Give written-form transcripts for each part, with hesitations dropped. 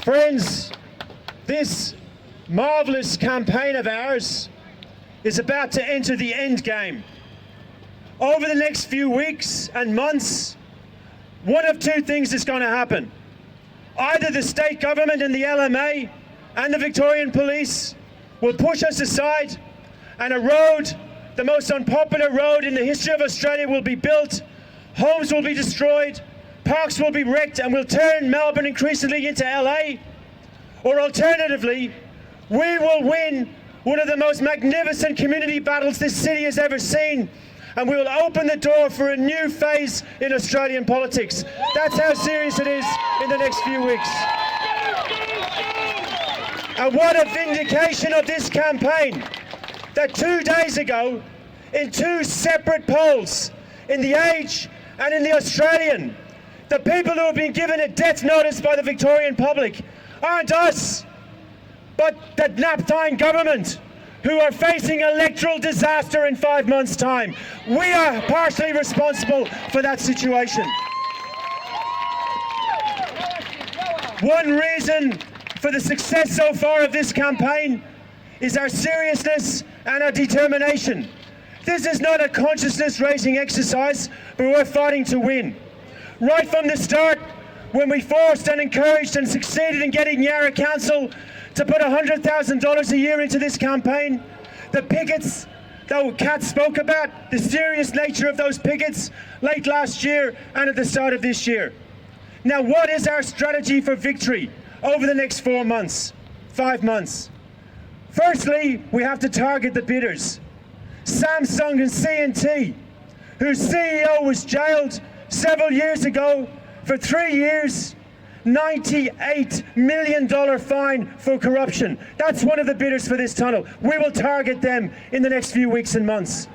Friends, this marvellous campaign of ours is about to enter the end game. Over the next few weeks and months, one of two things is going to happen. Either the state government and the LMA and the Victorian Police will push us aside, and a road, the most unpopular road in the history of Australia, will be built, homes will be destroyed, parks will be wrecked, and we'll turn Melbourne increasingly into LA. Or alternatively, we will win one of the most magnificent community battles this city has ever seen, and we will open the door for a new phase in Australian politics. That's how serious it is in the next few weeks. And what a vindication of this campaign, that 2 days ago, in two separate polls, in The Age and in The Australian, the people who have been given a death notice by the Victorian public aren't us, but the Napthine government, who are facing electoral disaster in 5 months' time. We are partially responsible for that situation. One reason for the success so far of this campaign is our seriousness and our determination. This is not a consciousness-raising exercise, but we're fighting to win. Right from the start, when we forced and encouraged and succeeded in getting Yarra Council to put $100,000 a year into this campaign, the pickets that Kat spoke about, the serious nature of those pickets late last year and at the start of this year. Now, what is our strategy for victory over the next 4 months, 5 months? Firstly, we have to target the bidders. Samsung and C&T, whose CEO was jailed several years ago for 3 years, $98 million fine for corruption. That's one of the bidders for this tunnel. We will target them in the next few weeks and months.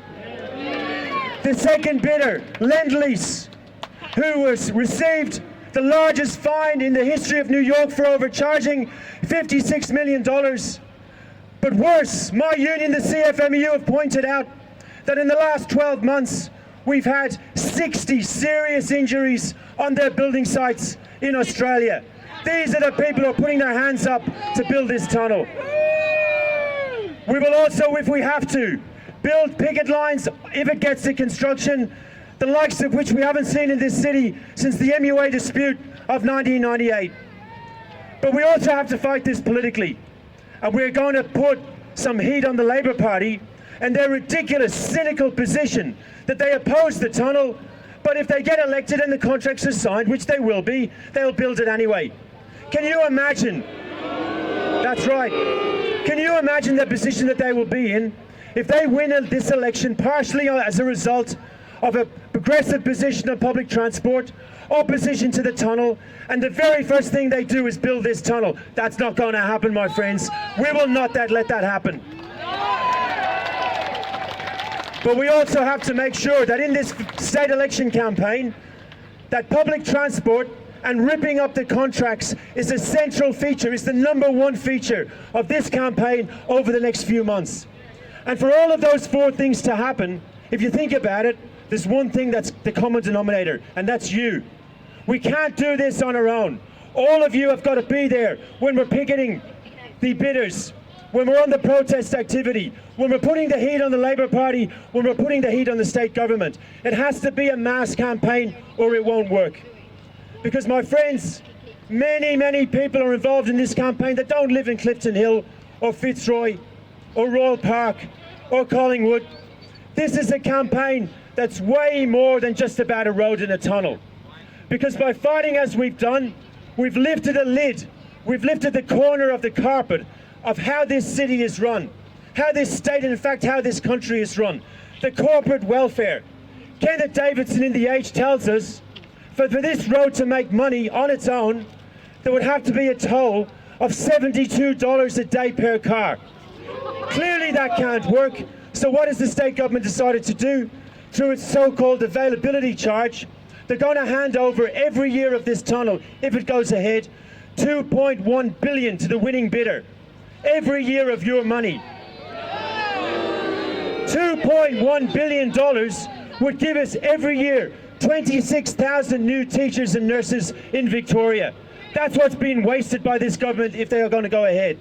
The second bidder, Lend-Lease, who received the largest fine in the history of New York for overcharging, $56 million. But worse, my union, the CFMEU, have pointed out that in the last 12 months, we've had 60 serious injuries on their building sites in Australia. These are the people who are putting their hands up to build this tunnel. We will also, if we have to, build picket lines if it gets to construction, the likes of which we haven't seen in this city since the MUA dispute of 1998. But we also have to fight this politically. And we're going to put some heat on the Labor Party and their ridiculous, cynical position that they oppose the tunnel, but if they get elected and the contracts are signed, which they will be, they'll build it anyway. Can you imagine? That's right. Can you imagine the position that they will be in if they win this election partially as a result of a progressive position on public transport, opposition to the tunnel, and the very first thing they do is build this tunnel? That's not going to happen, my friends. We will not let that happen. But we also have to make sure that in this state election campaign, that public transport and ripping up the contracts is a central feature, is the #1 feature of this campaign over the next few months. And for all of those 4 things to happen, if you think about it, there's one thing that's the common denominator, and that's you. We can't do this on our own. All of you have got to be there when we're picketing the bidders, when we're on the protest activity, when we're putting the heat on the Labor Party, when we're putting the heat on the state government. It has to be a mass campaign or it won't work. Because, my friends, many people are involved in this campaign that don't live in Clifton Hill or Fitzroy or Royal Park or Collingwood. This is a campaign that's way more than just about a road and a tunnel. Because by fighting as we've done, we've lifted a lid, we've lifted the corner of the carpet of how this city is run, how this state, and in fact how this country is run. The corporate welfare. Kenneth Davidson in The Age tells us for this road to make money on its own, there would have to be a toll of $72 a day per car. Clearly that can't work, so what has the state government decided to do? Through its so-called availability charge, they're going to hand over every year of this tunnel, if it goes ahead, $2.1 billion to the winning bidder. Every year of your money. $2.1 billion would give us every year 26,000 new teachers and nurses in Victoria. That's what's been wasted by this government if they are going to go ahead.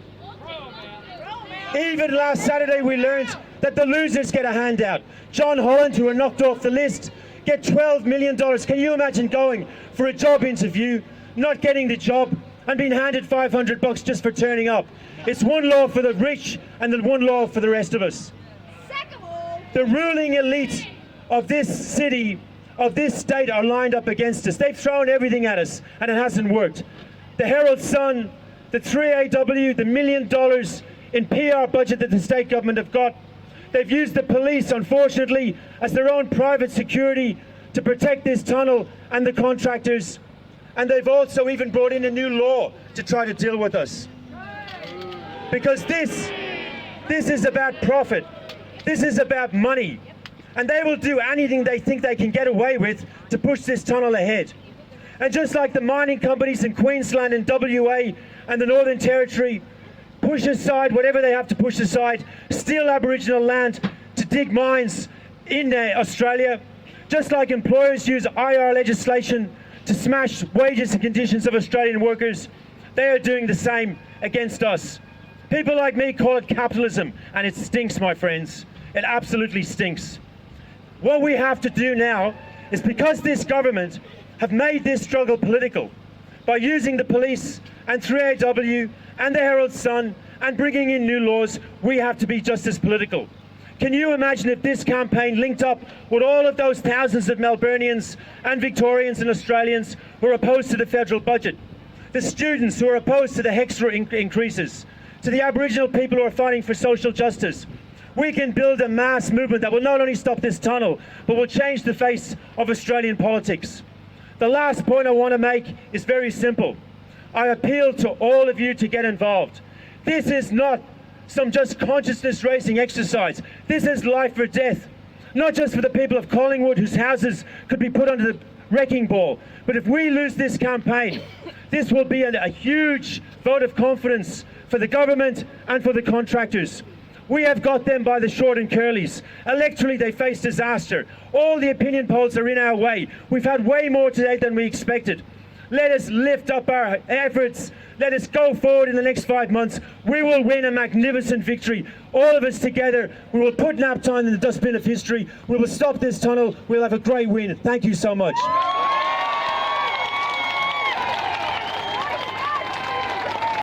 Even last Saturday we learned that the losers get a handout. John Holland, who were knocked off the list, get $12 million. Can you imagine going for a job interview, not getting the job, and being handed $500 just for turning up? It's one law for the rich and then one law for the rest of us. The ruling elite of this city, of this state, are lined up against us. They've thrown everything at us and it hasn't worked. The Herald Sun, the 3AW, the $1 million in PR budget that the state government have got. They've used the police, unfortunately, as their own private security to protect this tunnel and the contractors. And they've also even brought in a new law to try to deal with us. Because this is about profit. This is about money. And they will do anything they think they can get away with to push this tunnel ahead. And just like the mining companies in Queensland and WA and the Northern Territory push aside whatever they have to push aside, steal Aboriginal land to dig mines in Australia, just like employers use IR legislation to smash wages and conditions of Australian workers, they are doing the same against us. People like me call it capitalism, and it stinks, my friends. It absolutely stinks. What we have to do now is, because this government have made this struggle political by using the police and 3AW and the Herald Sun and bringing in new laws, we have to be just as political. Can you imagine if this campaign linked up with all of those thousands of Melburnians and Victorians and Australians who are opposed to the federal budget, the students who are opposed to the HEXTRA increases, to the Aboriginal people who are fighting for social justice? We can build a mass movement that will not only stop this tunnel, but will change the face of Australian politics. The last point I want to make is very simple. I appeal to all of you to get involved. This is not some just consciousness raising exercise. This is life or death. Not just for the people of Collingwood, whose houses could be put under the wrecking ball, but if we lose this campaign, this will be a huge vote of confidence for the government and for the contractors. We have got them by the short and curlies. Electorally, they face disaster. All the opinion polls are in our way. We've had way more today than we expected. Let us lift up our efforts. Let us go forward in the next 5 months. We will win a magnificent victory. All of us together, we will put nap time in the dustbin of history. We will stop this tunnel. We'll have a great win. Thank you so much.